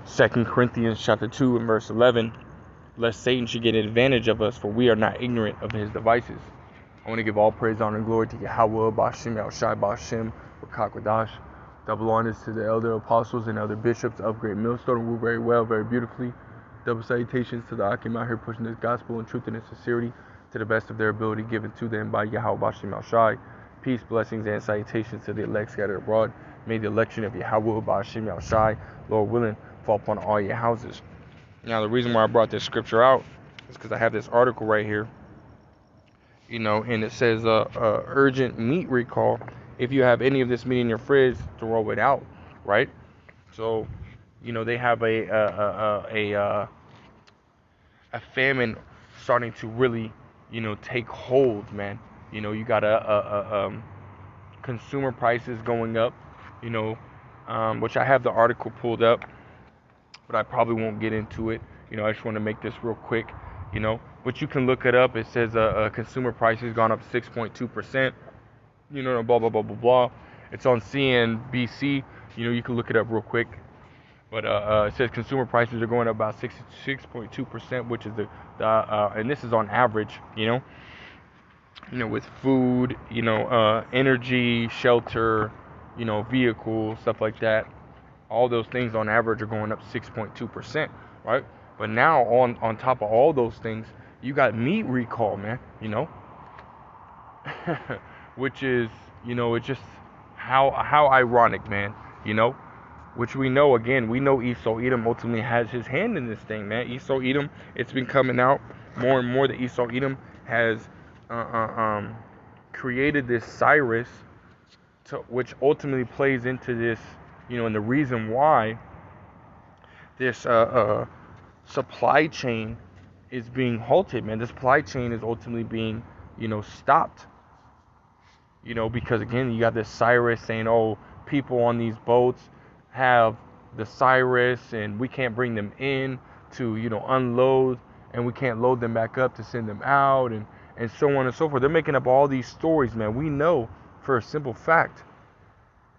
2 Corinthians chapter 2 and verse 11, lest Satan should get advantage of us, for we are not ignorant of his devices. I want to give all praise, honor, and glory to Yahweh, Bashem, Yahushai, Bashem, Rakakwadash. Double honors to the elder apostles and elder bishops of Great Millstone, who rule very well, very beautifully. Double salutations to the Akim out here pushing this gospel in truth and in sincerity to the best of their ability, given to them by Yahweh, Bashem, Yahushai. Peace, blessings, and salutations to the elect scattered abroad. May the election of Yahweh, Bashem, Yahushai, Lord willing, fall upon all your houses. Now, the reason why I brought this scripture out is because I have this article right here, and it says urgent meat recall. If you have any of this meat in your fridge, throw it out, right? So, they have a famine starting to really, take hold, man. You got consumer prices going up, which I have the article pulled up, but I probably won't get into it. I just want to make this real quick, but you can look it up. It says consumer prices gone up 6.2%, blah, blah, blah, blah, blah. It's on CNBC, you can look it up real quick. But it says consumer prices are going up about 66.2%, which is and this is on average, with food, energy, shelter, vehicles, stuff like that. All those things on average are going up 6.2%, right? But now on top of all those things, you got meat recall, man, which is, it's just how ironic, man, which we know Esau Edom ultimately has his hand in this thing, man. Esau Edom, it's been coming out more and more that Esau Edom has created this Cyrus, which ultimately plays into this, and the reason why this supply chain is being halted, man. The supply chain is ultimately being, stopped, because again, you got this Cyrus saying, oh, people on these boats have the Cyrus and we can't bring them in to, unload, and we can't load them back up to send them out, and so on and so forth. They're making up all these stories, man. We know for a simple fact,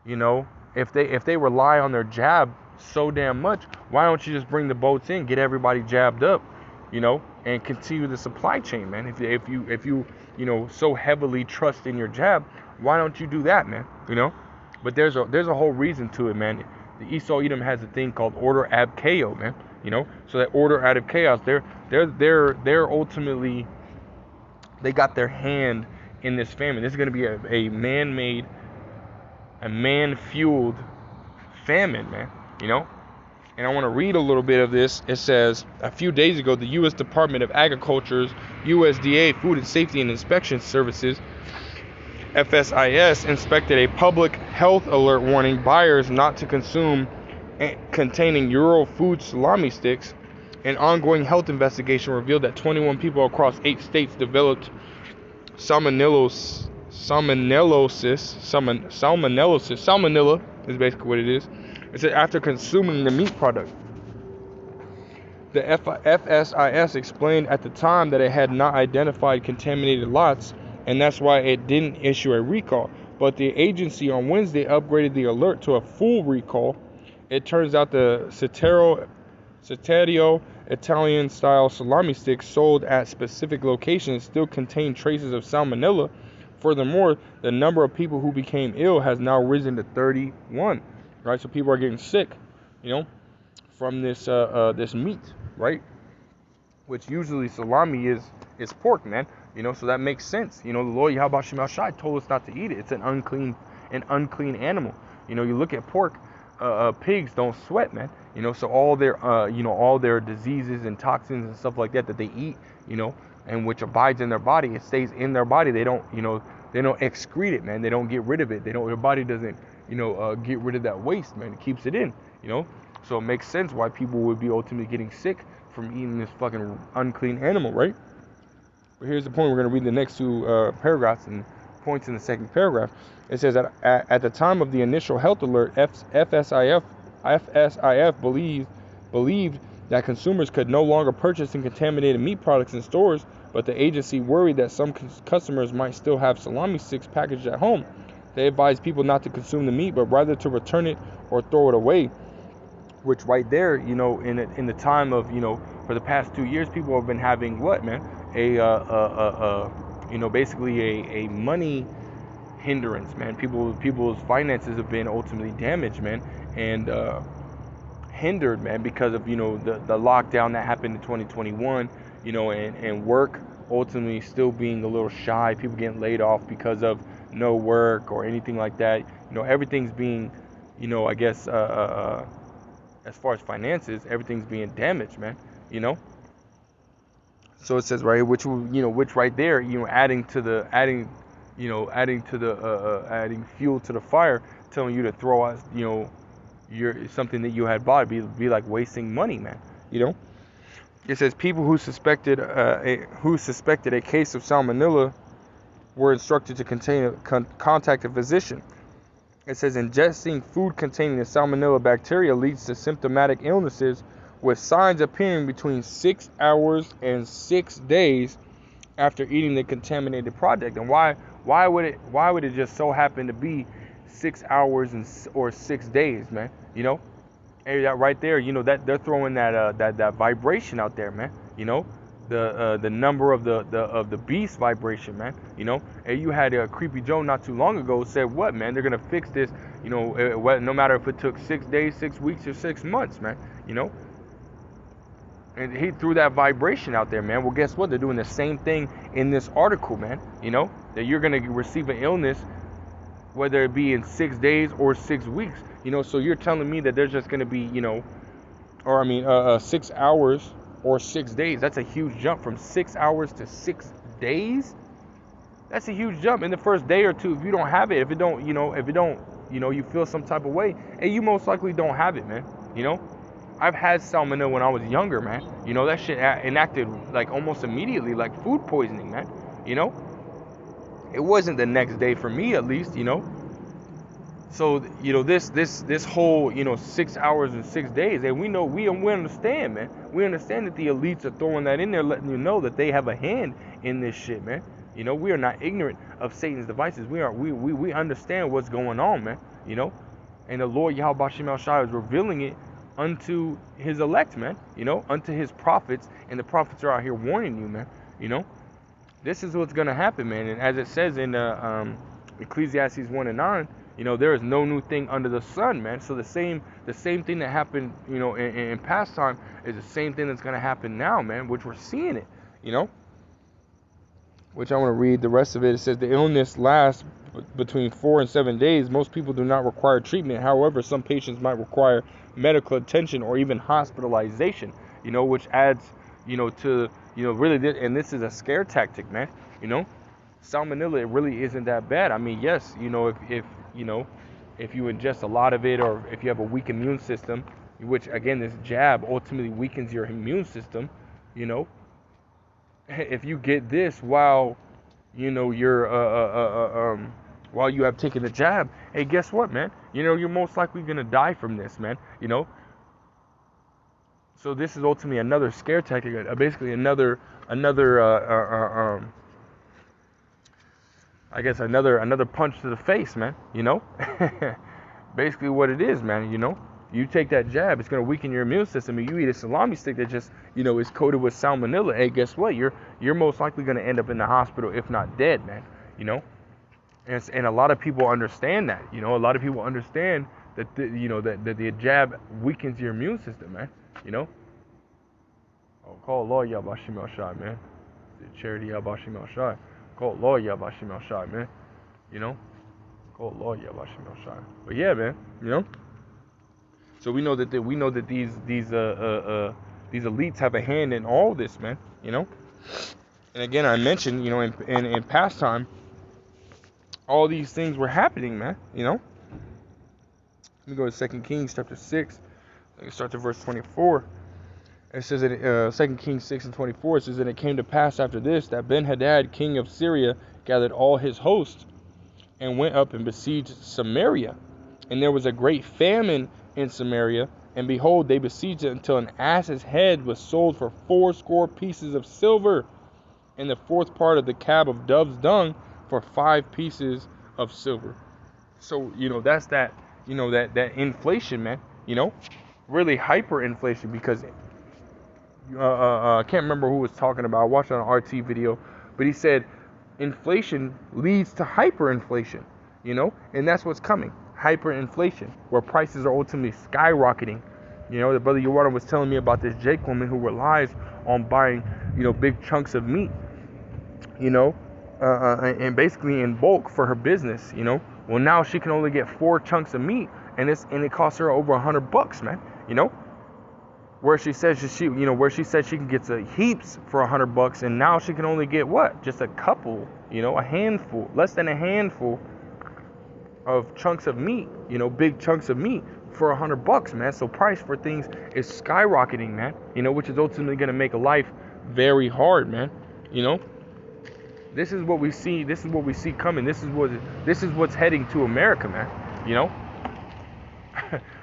if they rely on their jab so damn much, why don't you just bring the boats in, get everybody jabbed up, and continue the supply chain, man? If you so heavily trust in your jab, why don't you do that, man? But there's a whole reason to it, man. The Esau Edom has a thing called order ab chaos, man. So that order out of chaos, they're ultimately, they got their hand in this famine. This is going to be a man-made, a man-fueled famine, man. And I want to read a little bit of this. It says, a few days ago, the U.S. Department of Agriculture's USDA Food and Safety and Inspection Services, FSIS, inspected a public health alert warning buyers not to consume containing Euro food salami sticks. An ongoing health investigation revealed that 21 people across 8 states developed salmonella is basically what it is. It said after consuming the meat product. The FSIS explained at the time that it had not identified contaminated lots, and that's why it didn't issue a recall. But the agency on Wednesday upgraded the alert to a full recall. It turns out the Citario Italian-style salami sticks sold at specific locations still contain traces of salmonella. Furthermore, the number of people who became ill has now risen to 31. Right, so people are getting sick, from this this meat, right? Which usually salami is pork, man. So that makes sense. The Lord Yahweh Shem Shai told us not to eat it. It's an unclean animal. You look at pork, pigs don't sweat, man. So all their diseases and toxins and stuff like that they eat, and which abides in their body, it stays in their body. They don't excrete it, man. They don't get rid of it. Their body doesn't, get rid of that waste, man. It keeps it in, So it makes sense why people would be ultimately getting sick from eating this fucking unclean animal, right? But here's the point. We're going to read the next 2 paragraphs and points in the second paragraph. It says that at the time of the initial health alert, FSIF believed that consumers could no longer purchase contaminated meat products in stores, but the agency worried that some customers might still have salami sticks packaged at home. They advised people not to consume the meat, but rather to return it or throw it away. which right there, in the time of, for the past 2 years, people have been having what, man, basically a money hindrance, man. People's finances have been ultimately damaged, man, and hindered, man, because of the lockdown that happened in 2021, and work ultimately still being a little shy, people getting laid off because of no work or anything like that. Everything's being, I guess, as far as finances, everything's being damaged, man. So it says right here, which right there, adding fuel to the fire, telling you to throw out, something that you had bought, be like wasting money, man. It says people who suspected a case of salmonella were instructed to contact a physician. It says ingesting food containing the salmonella bacteria leads to symptomatic illnesses with signs appearing between 6 hours and 6 days after eating the contaminated product. And why would it just so happen to be 6 hours or 6 days, man? Hey, that right there, that they're throwing that vibration out there, man. The number of the beast vibration, man. And you had a Creepy Joe not too long ago said, what, man, they're gonna fix this, no matter if it took 6 days, 6 weeks, or 6 months, man. And he threw that vibration out there, man. Well, guess what? They're doing the same thing in this article, man. That you're gonna receive an illness, whether it be in 6 days or 6 weeks. So you're telling me that there's just gonna be, 6 hours or 6 days. That's a huge jump from 6 hours to 6 days. That's a huge jump in the first day or two. If you don't have it, if it don't, you feel some type of way, and you most likely don't have it, man. I've had salmonella when I was younger, man. That shit enacted like almost immediately, like food poisoning, man. It wasn't the next day for me, at least, So, this whole, 6 hours and 6 days, and we understand, man. We understand that the elites are throwing that in there, letting you know that they have a hand in this shit, man. We are not ignorant of Satan's devices. We understand what's going on, man. And the Lord Yahweh Shem Shai is revealing it unto his elect, man. Unto his prophets, and the prophets are out here warning you, man. This is what's gonna happen, man. And as it says in Ecclesiastes 1:9, there is no new thing under the sun, man. So the same thing that happened, in past time is the same thing that's gonna happen now, man. Which we're seeing it, Which I want to read the rest of it. It says the illness lasts between 4 and 7 days. Most people do not require treatment. However, some patients might require medical attention or even hospitalization. Which adds, to really, and this is a scare tactic, man. Salmonella, it really isn't that bad. I mean, yes, if you ingest a lot of it, or if you have a weak immune system, which again, this jab ultimately weakens your immune system. If you get this while you're while you have taken the jab, hey, guess what, man? You're most likely gonna die from this, man. So this is ultimately another scare tactic, basically another I guess another punch to the face, man. Basically what it is, man. You take that jab, it's gonna weaken your immune system, and you eat a salami stick that just is coated with salmonella. Hey, guess what? You're most likely gonna end up in the hospital, if not dead, man. And a lot of people understand that. A lot of people understand that that the jab weakens your immune system, man. Oh, call Allah Yabashim El Shai, man. The charity Yabashim El Shai. Call Allah Yabashim El Shai, man. Call Allah Yabashim El Shai. But yeah, man. So we know that these elites have a hand in all this, man. And again, I mentioned, in past time, all these things were happening, man. Let me go to 2 Kings chapter 6. Let me start to verse 24. It says in 2 Kings 6 and 24, it says, and it came to pass after this that Ben-Hadad, king of Syria, gathered all his host and went up and besieged Samaria. And there was a great famine in Samaria, and behold, they besieged it until an ass's head was sold for 80 pieces of silver, and the fourth part of the cab of dove's dung for 5 pieces of silver. So, that's that, that inflation, man. really hyperinflation, because I can't remember who was talking about. I watched it on an RT video, but he said inflation leads to hyperinflation, and that's what's coming. Hyperinflation, where prices are ultimately skyrocketing. The brother Yawana was telling me about this Jake woman who relies on buying, big chunks of meat, and basically in bulk for her business, Well, now she can only get 4 chunks of meat, and it costs her over $100, man, where she says she can get heaps for $100, and now she can only get what? Just a couple, a handful, less than a handful of chunks of meat, big chunks of meat for $100, man. So price for things is skyrocketing, man. Which is ultimately gonna make life very hard, man. This is what we see. This is what we see coming. This is what's heading to America, man.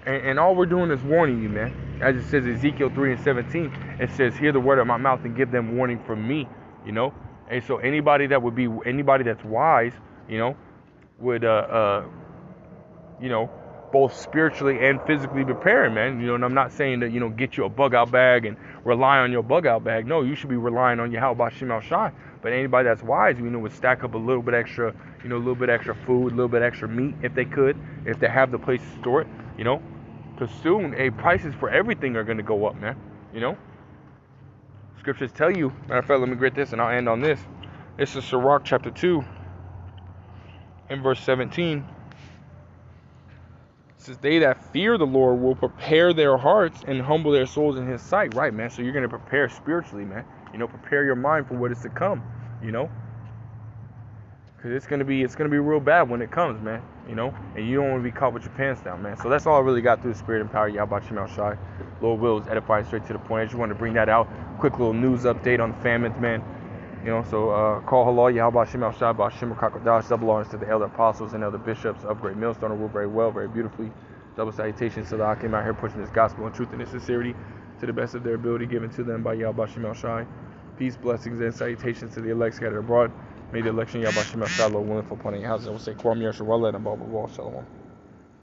And all we're doing is warning you, man. As it says Ezekiel 3:17, it says, "Hear the word of my mouth and give them warning from me." And so anybody that's wise, would both spiritually and physically prepare, man. And I'm not saying that get you a bug out bag and rely on your bug out bag. No, you should be relying on Yahweh Shem Shai. But anybody that's wise, would stack up a little bit extra, a little bit extra food, a little bit extra meat if they could, if they have the place to store it, Because soon, prices for everything are going to go up, man. Scriptures tell you. Matter of fact, let me get this and I'll end on this. This is Sirach chapter 2 and verse 17. It says, "They that fear the Lord will prepare their hearts and humble their souls in His sight." Right, man. So you're going to prepare spiritually, man. Prepare your mind for what is to come, Because it's gonna be real bad when it comes, man. And you don't want to be caught with your pants down, man. So that's all I really got through the spirit and power. Yahweh Shem Shai. Lord wills, edifying straight to the point. I just wanted to bring that out. Quick little news update on the famines, man. So call halal Yahweh Shem Shai, Ba'Shem Kakadash, double honors to the elder apostles and elder bishops of Great Millstone, who rule very well, very beautifully. Double salutations to the I came out here pushing this gospel in truth and in sincerity to the best of their ability given to them by Yahweh Shem Shai. Peace, blessings, and salutations to the elect scattered abroad. May the election Yahweh Shem Shai, Lord willing, for upon your houses. I will say, Kwam Yeshua, and above all, Shalom.